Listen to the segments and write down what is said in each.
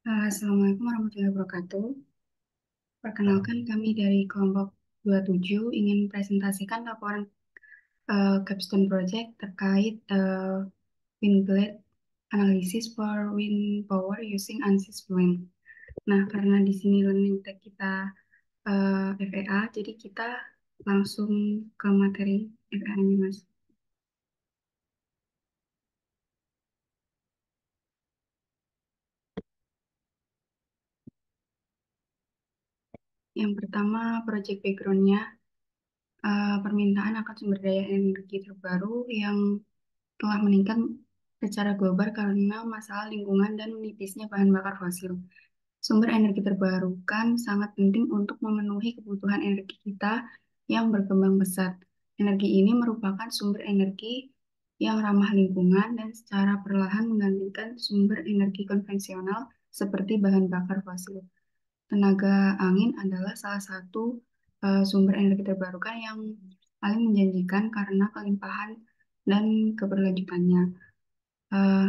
Assalamualaikum warahmatullahi wabarakatuh. Perkenalkan kami dari kelompok 27 ingin presentasikan laporan capstone project terkait wind blade analysis for wind power using ANSYS Fluent. Nah, karena di sini learning tag kita FEA, jadi kita langsung ke materi FEA-nya, Mas. Yang pertama, project background-nya, permintaan akan sumber daya energi terbaru yang telah meningkat secara global karena masalah lingkungan dan menipisnya bahan bakar fosil. Sumber energi terbarukan sangat penting untuk memenuhi kebutuhan energi kita yang berkembang pesat. Energi ini merupakan sumber energi yang ramah lingkungan dan secara perlahan menggantikan sumber energi konvensional seperti bahan bakar fosil. Tenaga angin adalah salah satu sumber energi terbarukan yang paling menjanjikan karena kelimpahan dan keberlanjutannya. Eh,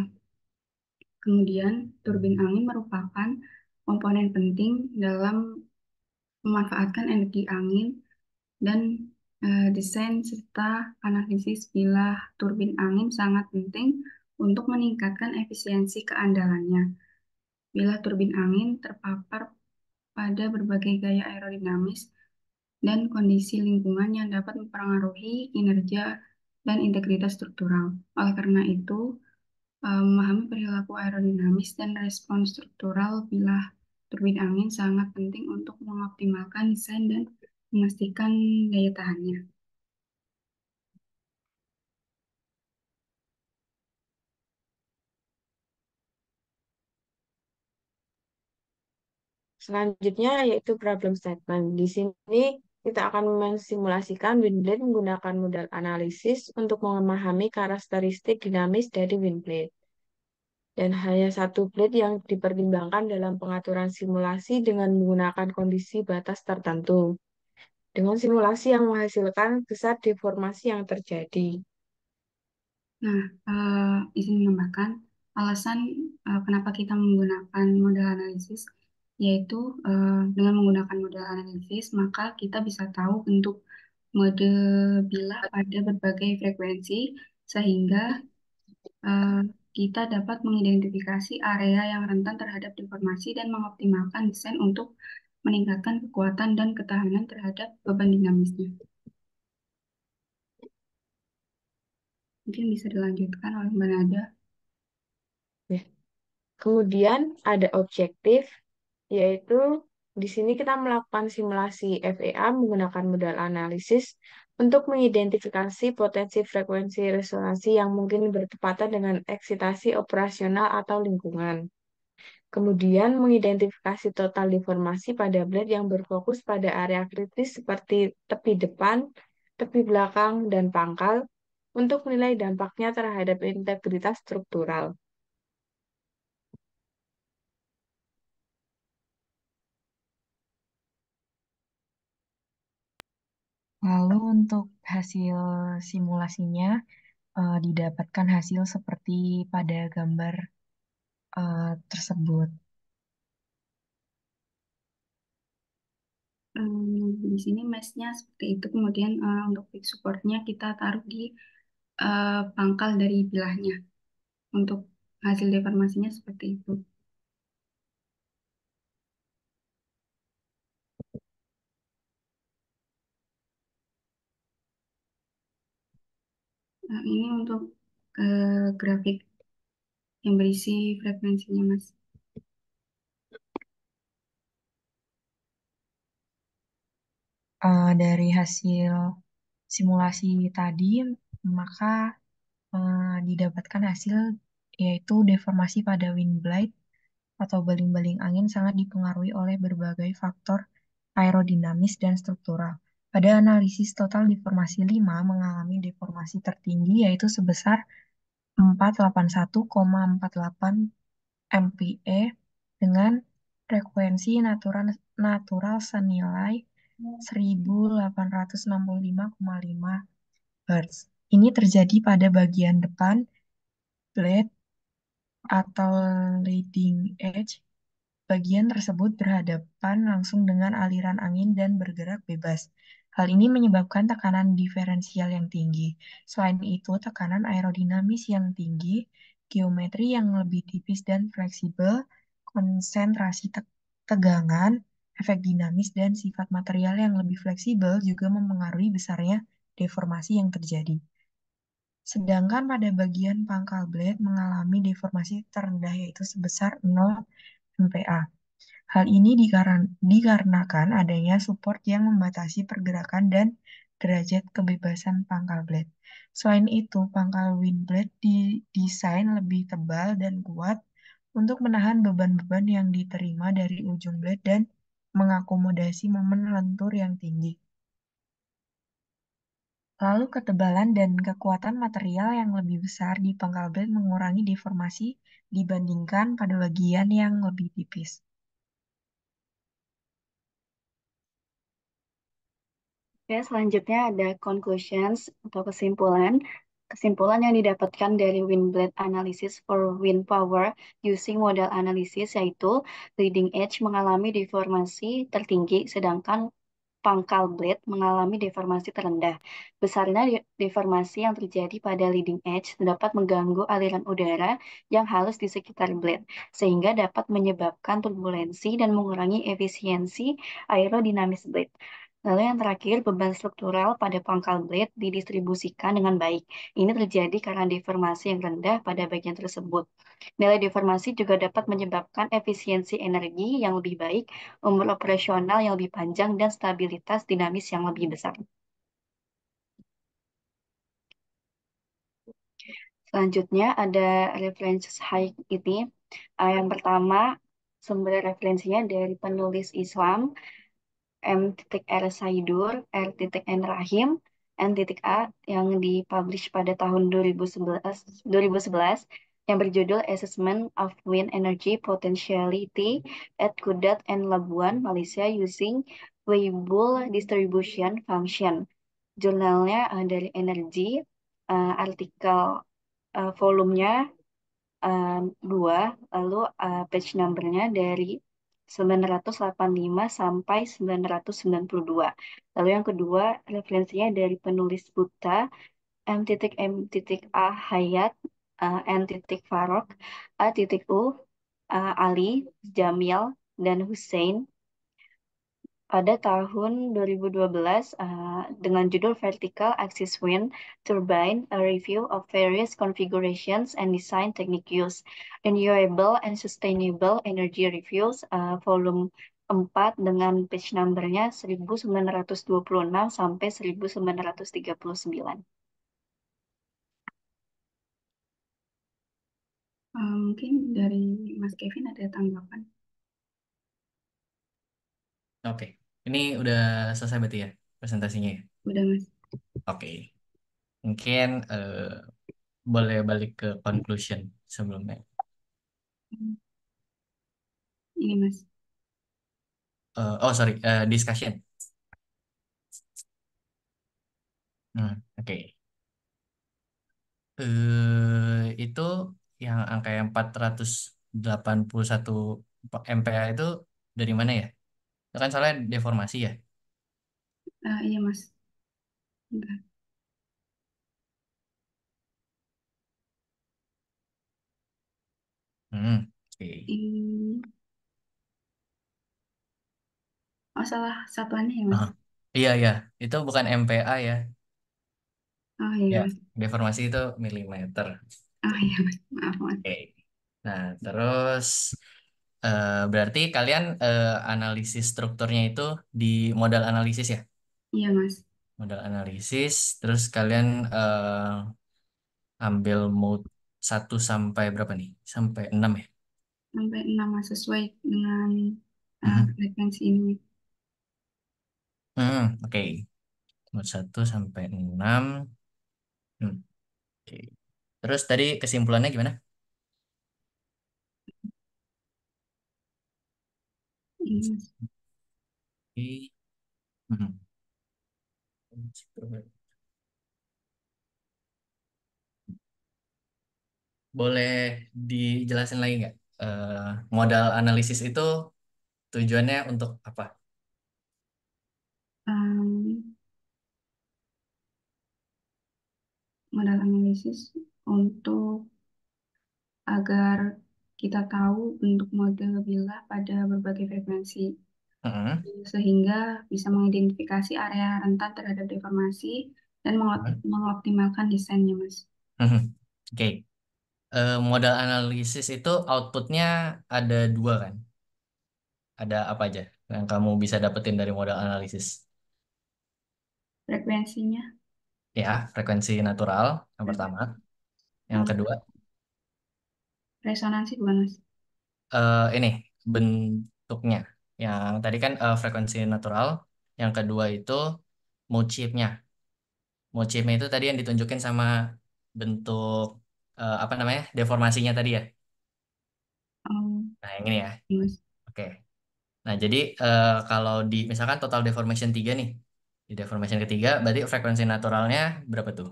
Kemudian, turbin angin merupakan komponen penting dalam memanfaatkan energi angin dan desain serta analisis bilah turbin angin sangat penting untuk meningkatkan efisiensi keandalannya. Bilah turbin angin terpapar pada berbagai gaya aerodinamis dan kondisi lingkungan yang dapat mempengaruhi kinerja dan integritas struktural. Oleh karena itu, memahami perilaku aerodinamis dan respons struktural bilah turbin angin sangat penting untuk mengoptimalkan desain dan memastikan daya tahannya. Selanjutnya yaitu problem statement. Di sini kita akan mensimulasikan wind blade menggunakan modal analisis untuk memahami karakteristik dinamis dari wind blade. Dan hanya satu blade yang dipertimbangkan dalam pengaturan simulasi dengan menggunakan kondisi batas tertentu. Dengan simulasi yang menghasilkan besar deformasi yang terjadi. Nah, izin menambahkan alasan kenapa kita menggunakan model analisis, yaitu dengan menggunakan model analisis, maka kita bisa tahu bentuk mode bilah pada berbagai frekuensi, sehingga eh, kita dapat mengidentifikasi area yang rentan terhadap deformasi dan mengoptimalkan desain untuk meningkatkan kekuatan dan ketahanan terhadap beban dinamisnya. Mungkin bisa dilanjutkan oleh Mbak Nada. Ya. Kemudian ada objektif, yaitu di sini kita melakukan simulasi FEA menggunakan modal analisis untuk mengidentifikasi potensi frekuensi resonansi yang mungkin bertepatan dengan eksitasi operasional atau lingkungan. Kemudian mengidentifikasi total deformasi pada blade yang berfokus pada area kritis seperti tepi depan, tepi belakang, dan pangkal untuk menilai dampaknya terhadap integritas struktural. Lalu untuk hasil simulasinya didapatkan hasil seperti pada gambar tersebut. Di sini mesh-nya seperti itu. Kemudian untuk fix supportnya kita taruh di pangkal dari bilahnya. Untuk hasil deformasinya seperti itu. Ini untuk grafik yang berisi frekuensinya, Mas. Dari hasil simulasi tadi, maka didapatkan hasil yaitu deformasi pada wind blade atau baling-baling angin sangat dipengaruhi oleh berbagai faktor aerodinamis dan struktural. Pada analisis total deformasi 5 mengalami deformasi tertinggi yaitu sebesar 481,48 MPa dengan frekuensi natural senilai 1865,5 Hz. Ini terjadi pada bagian depan blade atau leading edge bagian tersebut berhadapan langsung dengan aliran angin dan bergerak bebas. Hal ini menyebabkan tekanan diferensial yang tinggi. Selain itu, tekanan aerodinamis yang tinggi, geometri yang lebih tipis dan fleksibel, konsentrasi tegangan, efek dinamis, dan sifat material yang lebih fleksibel juga memengaruhi besarnya deformasi yang terjadi. Sedangkan pada bagian pangkal blade mengalami deformasi terendah yaitu sebesar 0 MPa. Hal ini dikarenakan adanya support yang membatasi pergerakan dan derajat kebebasan pangkal blade. Selain itu, pangkal wind blade didesain lebih tebal dan kuat untuk menahan beban-beban yang diterima dari ujung blade dan mengakomodasi momen lentur yang tinggi. Lalu ketebalan dan kekuatan material yang lebih besar di pangkal blade mengurangi deformasi dibandingkan pada bagian yang lebih tipis. Oke, selanjutnya ada conclusions atau kesimpulan. Kesimpulan yang didapatkan dari wind blade analysis for wind power using modal analysis yaitu leading edge mengalami deformasi tertinggi sedangkan pangkal blade mengalami deformasi terendah. Besarnya deformasi yang terjadi pada leading edge dapat mengganggu aliran udara yang halus di sekitar blade, sehingga dapat menyebabkan turbulensi dan mengurangi efisiensi aerodinamis blade. Lalu yang terakhir, beban struktural pada pangkal blade didistribusikan dengan baik. Ini terjadi karena deformasi yang rendah pada bagian tersebut. Nilai deformasi juga dapat menyebabkan efisiensi energi yang lebih baik, umur operasional yang lebih panjang, dan stabilitas dinamis yang lebih besar. Selanjutnya ada referensi high ini. Yang pertama, sumber referensinya dari penulis Islam, M.R. Saidur, R.N. Rahim, N.A. yang dipublish pada tahun 2011 yang berjudul Assessment of Wind Energy Potentiality at Kudat and Labuan, Malaysia using Weibull Distribution Function. Jurnalnya dari Energi, artikel volumenya 2, lalu page numbernya dari 985 sampai 992. Lalu yang kedua, referensinya dari penulis Buta, M.A. Hayat, N. Farok, A.U, Ali, Jamil, dan Hussein pada tahun 2012 dengan judul Vertical Axis Wind Turbine, A Review of Various Configurations and Design Technique Used, Renewable and Sustainable Energy Reviews, volume 4 dengan page numbernya 1926 sampai 1939. Mungkin dari Mas Kevin ada tanggapan? Oke, ini udah selesai berarti ya presentasinya ya? Udah, Mas. Oke, mungkin boleh balik ke conclusion sebelumnya. Ini, Mas. Oh sorry, discussion. Oke. Itu yang angka yang 481 MPa itu dari mana ya? Itu kan soalnya deformasi ya? Iya, Mas. Enggak. Oke. Ini, oh salah satuannya ya, Mas. Ah, iya iya, itu bukan MPa ya. Oh iya, Ya, Mas. deformasi itu milimeter. Oh iya, Mas. Maaf, Mas. Oke. Nah, terus berarti kalian analisis strukturnya itu di modal analisis ya? Iya, Mas. Modal analisis, terus kalian ambil mode 1 sampai berapa nih? Sampai 6 ya? Sampai 6, Mas. Sesuai dengan Mhm. frekuensi ini. Oke. Mode 1 sampai 6. Hmm, oke. Terus tadi kesimpulannya gimana? Ini, Mas. Oke. Mhm. Boleh dijelasin lagi nggak? modal analisis itu tujuannya untuk apa? Em, Modal analisis untuk agar kita tahu bentuk model bilah pada berbagai frekuensi, Mm-mm. sehingga bisa mengidentifikasi area rentan terhadap deformasi dan mengoptimalkan desainnya, Mas. Mhm. Oke. Modal analisis itu outputnya ada dua kan? Ada apa aja yang kamu bisa dapetin dari modal analisis? Frekuensinya, Ya, frekuensi natural yang frek- pertama. Yang em, kedua, resonansi bukan, Mas? ini bentuknya. Yang tadi kan frekuensi natural. Yang kedua itu mode shape-nya. Mode shape-nya itu tadi yang ditunjukin sama bentuk apa namanya? Deformasinya tadi ya. Oh, Nah, yang ini ya. iya, Mas. Oke. Nah, jadi kalau di misalkan total deformation 3 nih. Di deformation ketiga berarti frekuensi naturalnya berapa tuh?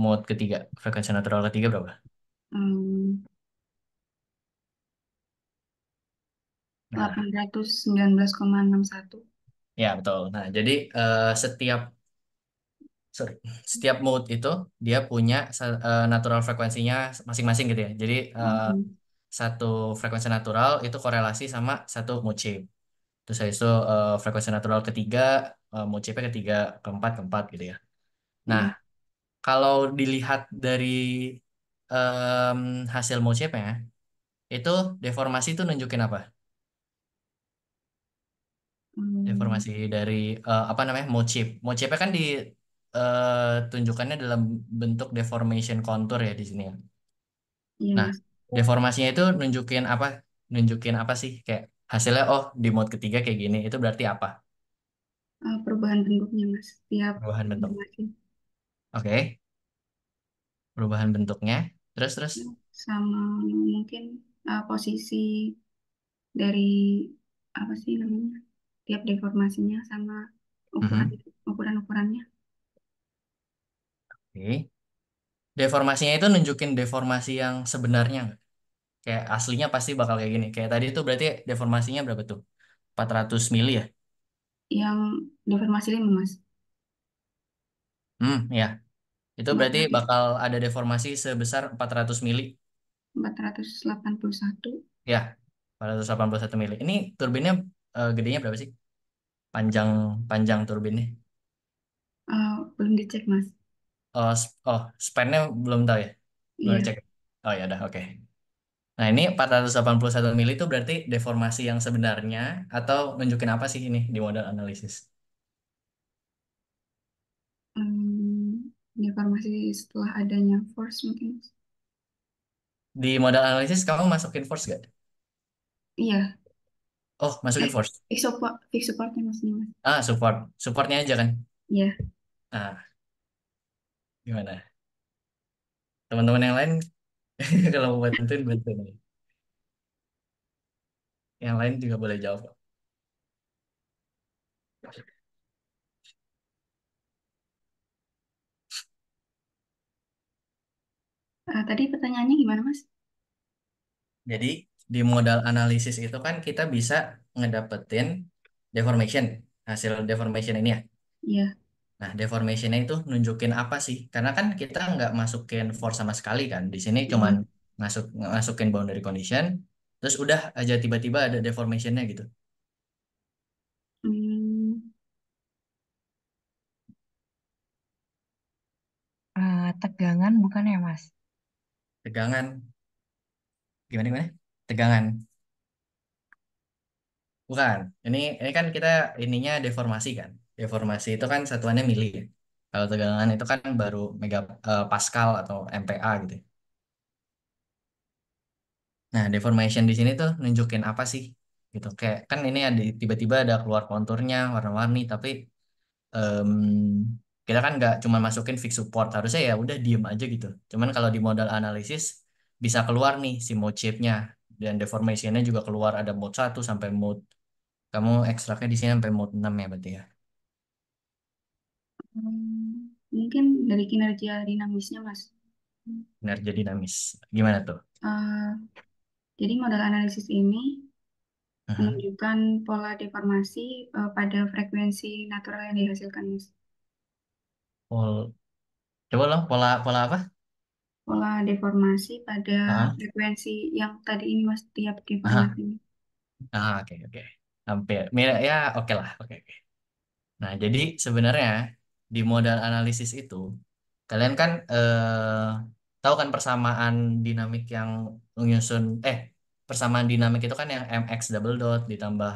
Mode ketiga, frekuensi natural ketiga berapa? Em, Nah, 819,61. ya betul. Nah, jadi setiap sorry, setiap mode itu dia punya natural frekuensinya masing-masing gitu ya. Jadi Em, satu frekuensi natural itu korelasi sama satu mode shape. Terus habis itu frekuensi natural ketiga, mode shape ketiga, keempat gitu ya. Nah, iya. kalau dilihat dari hasil mode shape-nya, itu deformasi itu nunjukin apa? Em, Deformasi dari apa namanya mode shape. Mode shape kan tunjukannya dalam bentuk deformation contour ya di sini ya. iya, Nah, Mas. deformasinya itu nunjukin apa? Nunjukin apa sih? Kayak hasilnya oh di mode ketiga kayak gini. Itu berarti apa? Perubahan bentuknya, Mas. Tiap Perubahan bentuk. informasi. Oke, perubahan bentuknya. Terus terus. Sama mungkin posisi dari apa sih namanya? Tiap deformasinya sama ukuran Mhm. ukuran-ukurannya. Oke. Deformasinya itu nunjukin deformasi yang sebenarnya nggak? Kayak aslinya pasti bakal kayak gini. Kayak tadi tuh berarti deformasinya berapa tuh? 400 mili ya? Yang deformasi 5, Mas. Ya. Itu empat berarti ratus bakal ada deformasi sebesar 400 mili. 481. Ya, 481 mili. Ini turbinnya gedenya berapa sih? Panjang panjang turbinnya. Belum dicek, Mas. Oh, span-nya belum tahu ya? Belum Iya. dicek. Oh ya udah, oke. Nah, ini 481 mili itu berarti deformasi yang sebenarnya atau nunjukin apa sih ini di modal analisis? Deformasi setelah adanya force mungkin, Mas. Di modal analisis kamu masukin force gak? Iya. Oh, masukin force. Fix supportnya, Mas, ini, Mas. Ah, support. Supportnya aja kan? Iya. Ah, gimana? Teman-teman yang lain kalau mau bantuin bantuin. Yang lain juga boleh jawab. Tadi pertanyaannya gimana, Mas? Jadi di modal analisis itu kan kita bisa ngedapetin deformation, hasil deformation ini ya. Iya. Nah, deformationnya itu nunjukin apa sih? Karena kan kita nggak masukin force sama sekali kan. Di sini cuman Iya. masukin boundary condition, terus udah aja tiba-tiba ada deformationnya gitu. Hmm, Tegangan bukan ya, Mas? Tegangan, gimana gimana? Tegangan, bukan. Ini kan kita ininya deformasi kan. Deformasi itu kan satuannya mili ya. Kalau tegangan itu kan baru mega pascal atau MPa gitu. Nah, deformation di sini tuh nunjukin apa sih? Gitu. Kayak kan ini ada tiba-tiba ada keluar konturnya warna-warni, tapi em, kita kan nggak cuma masukin fix support, harusnya ya udah diem aja gitu. Cuman kalau di modal analisis bisa keluar nih si mode shape-nya dan deformation-nya juga keluar ada mode 1 sampai mode kamu ekstraknya di sini sampai mode 6 ya berarti ya. Mungkin dari kinerja dinamisnya, Mas. Kinerja dinamis. Gimana tuh? Jadi modal analisis ini Mhm. menunjukkan pola deformasi pada frekuensi natural yang dihasilkan, Mas. Pol- Coba dong pola pola apa? Pola deformasi pada Ah, frekuensi yang tadi ini, Mas, tiap ah, deformasi ini. oke oke. Hampir. Mirip ya, oke lah, oke oke. Nah, jadi sebenarnya di modal analisis itu kalian kan tahu kan persamaan dinamik yang menyusun persamaan dinamik itu kan yang mx double dot ditambah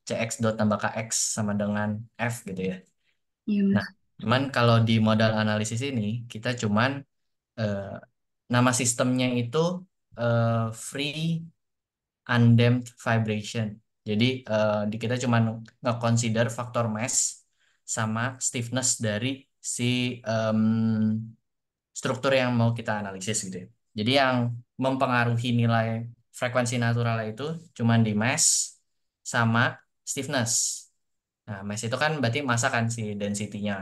cx dot tambah kx sama dengan f gitu ya. Iya, Nah, Mas. cuman kalau di modal analisis ini kita cuman eh, nama sistemnya itu eh, free undamped vibration. Jadi kita cuma nge-consider faktor mass sama stiffness dari si em, struktur yang mau kita analisis gitu ya. Jadi yang mempengaruhi nilai frekuensi natural itu cuma di mass sama stiffness. Nah, mass itu kan berarti massa kan si density-nya.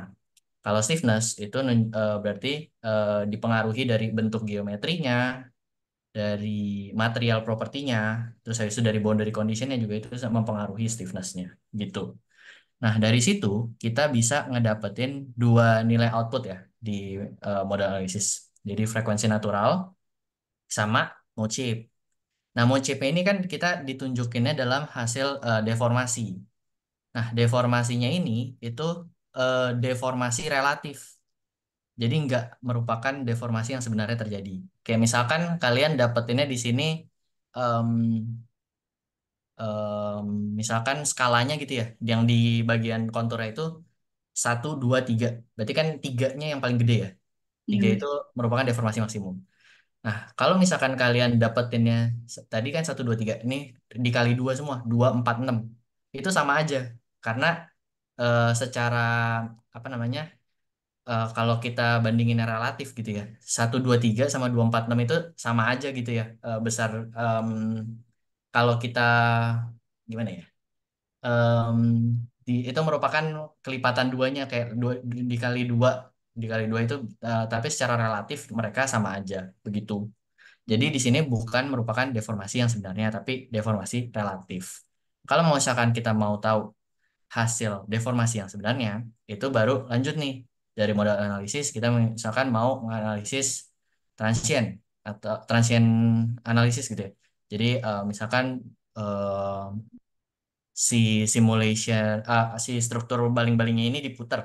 Kalau stiffness itu berarti dipengaruhi dari bentuk geometrinya, dari material propertinya, terus habis itu dari boundary conditionnya juga itu mempengaruhi stiffness-nya gitu. Nah, dari situ kita bisa ngedapetin dua nilai output ya di modal analisis. Jadi frekuensi natural sama mochip. Nah, mochip ini kan kita ditunjukinnya dalam hasil deformasi. Nah, deformasinya ini itu deformasi relatif. Jadi nggak merupakan deformasi yang sebenarnya terjadi. Kayak misalkan kalian dapetinnya di sini em, em, misalkan skalanya gitu ya, yang di bagian konturnya itu 1, 2, 3. Berarti kan tiganya yang paling gede ya. Iya, Tiga itu Mas. merupakan deformasi maksimum. Nah, kalau misalkan kalian dapetinnya tadi kan 1, 2, 3 ini dikali dua semua, 2, 4, 6. Itu sama aja. Karena secara apa namanya? Kalau kita bandingin relatif gitu ya, 1, 2, 3 sama 2, 4, 6 itu sama aja gitu ya, besar. em, Kalau kita gimana ya? em, itu merupakan kelipatan duanya kayak dikali dua, dikali dua itu, tapi secara relatif mereka sama aja begitu. Jadi di sini bukan merupakan deformasi yang sebenarnya, tapi deformasi relatif. Kalau misalkan kita mau tahu hasil deformasi yang sebenarnya, itu baru lanjut nih dari modal analisis kita misalkan mau menganalisis transient atau transient analisis gitu ya. Jadi misalkan si simulation si struktur baling-balingnya ini diputar.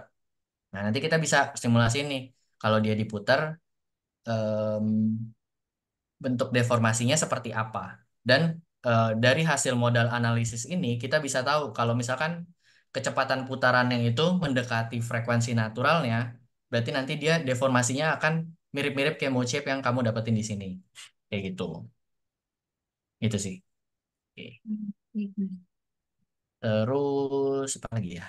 Nah, nanti kita bisa simulasi nih kalau dia diputar em, bentuk deformasinya seperti apa. Dan dari hasil modal analisis ini kita bisa tahu kalau misalkan kecepatan putarannya itu mendekati frekuensi naturalnya, berarti nanti dia deformasinya akan mirip-mirip kayak mochip yang kamu dapetin di sini. Kayak gitu. Itu sih. Oke. Baik, Mas. Terus apa lagi ya?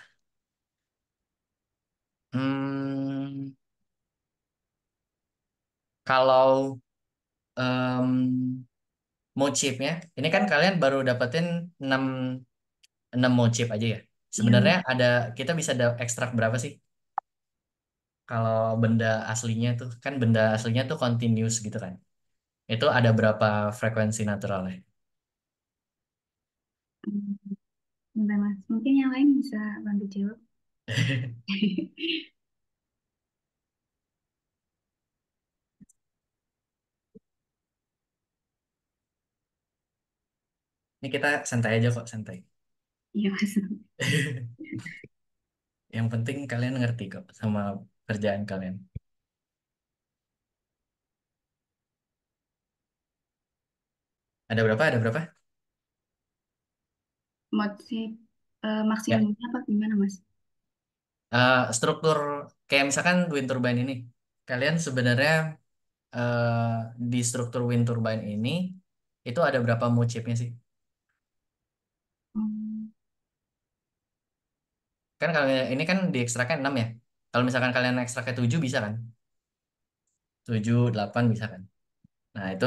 Hmm, kalau em, mochipnya, ini kan kalian baru dapetin 6 6 mochip aja ya. Iya, Sebenarnya Mas. kita bisa ekstrak berapa sih? Kalau benda aslinya tuh kan benda aslinya tuh continuous gitu kan. Itu ada berapa frekuensi naturalnya? Hmm, Bentar, Mas. Mungkin yang lain bisa bantu jawab. Ini kita santai aja kok, santai. Iya, Mas. Yang penting kalian ngerti kok sama kerjaan kalian. Ada berapa? Ada berapa? Motif Ya. maksimumnya apa gimana, Mas? Struktur kayak misalkan wind turbine ini. Kalian sebenarnya di struktur wind turbine ini itu ada berapa mu chipnya sih? Hmm, Kan kalau ini kan diekstraknya 6 ya. Kalau misalkan kalian ekstraknya 7 bisa kan? 7, 8 bisa kan? Nah, itu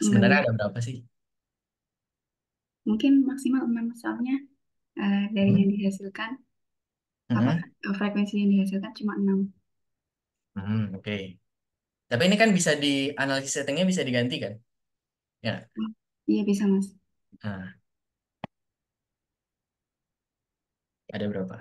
enggak, sebenarnya Mas. ada berapa sih? Mungkin maksimal 6 soalnya dari Hmm? yang dihasilkan, apa Mm-mm. frekuensi yang dihasilkan cuma 6. Oke. Tapi ini kan bisa di analisis settingnya bisa diganti kan? Ya. Iya bisa Mas. Nah, ada berapa?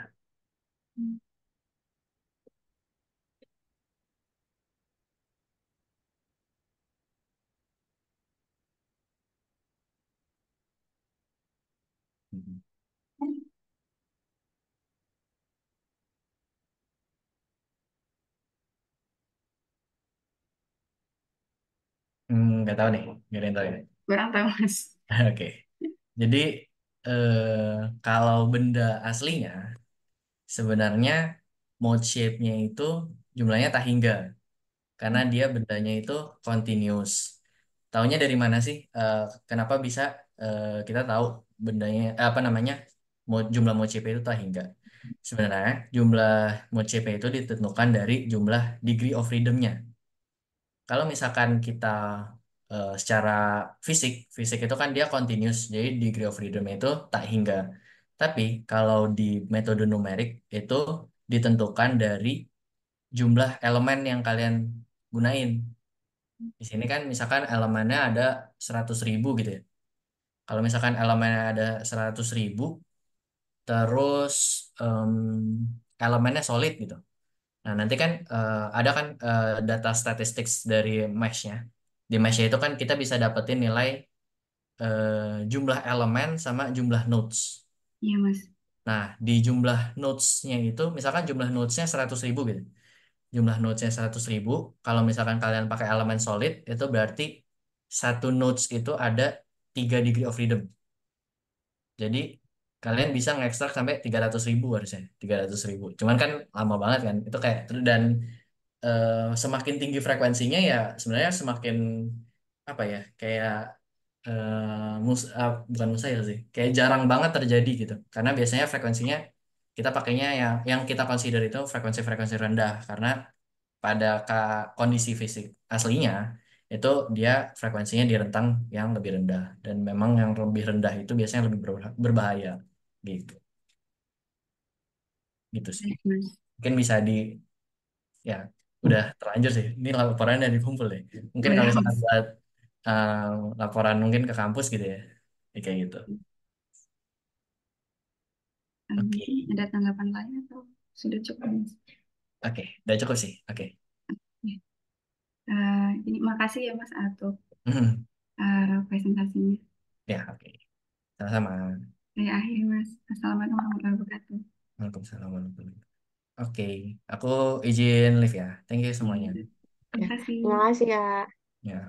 Nggak tahu nih, nggak ada yang tahu ya. Kurang tahu Mas. Oke, jadi kalau benda aslinya sebenarnya mode shape-nya itu jumlahnya tak hingga karena dia bendanya itu continuous. Taunya dari mana sih? Kenapa bisa kita tahu bendanya apa namanya jumlah mode shape itu tak hingga? Sebenarnya jumlah mode shape itu ditentukan dari jumlah degree of freedom-nya. Kalau misalkan kita secara fisik, fisik itu kan dia continuous, jadi degree of freedom itu tak hingga. Tapi kalau di metode numerik itu ditentukan dari jumlah elemen yang kalian gunain. Di sini kan misalkan elemennya ada 100.000 gitu ya. Kalau misalkan elemennya ada 100.000, terus em, elemennya solid gitu. Nah, nanti kan ada kan data statistics dari mesh-nya. Di mesh-nya itu kan kita bisa dapetin nilai jumlah elemen sama jumlah nodes. Iya Mas. Nah, di jumlah nodes-nya itu, misalkan jumlah nodes-nya 100.000 gitu. Jumlah nodes-nya 100.000, kalau misalkan kalian pakai elemen solid, itu berarti satu nodes itu ada 3 degree of freedom. Jadi, kalian bisa ngekstrak sampai 300.000 harusnya. 300.000. Cuman kan lama banget kan. Itu kayak, dan eh, semakin tinggi frekuensinya ya sebenarnya semakin apa ya kayak bukan mustahil sih kayak jarang banget terjadi gitu karena biasanya frekuensinya kita pakainya yang kita consider itu frekuensi-frekuensi rendah karena pada kondisi fisik aslinya itu dia frekuensinya di rentang yang lebih rendah dan memang yang lebih rendah itu biasanya lebih berbahaya gitu gitu sih Baik Mas. mungkin bisa di ya udah terlanjur sih ini laporan dari kumpul deh mungkin kalau Udah misalkan Mas. buat eh, laporan mungkin ke kampus gitu ya. Ya, kayak gitu oke Mungkin ada tanggapan lain atau sudah cukup Mas? oke udah cukup sih oke. Ya. Ini makasih ya Mas untuk presentasinya. Ya oke sama-sama. Saya akhiri Mas. Assalamualaikum warahmatullahi wabarakatuh. Waalaikumsalam warahmatullahi wabarakatuh. Oke aku izin live ya thank you Iya. semuanya Terima Ya, kasih. terima kasih ya. ya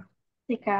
Tika.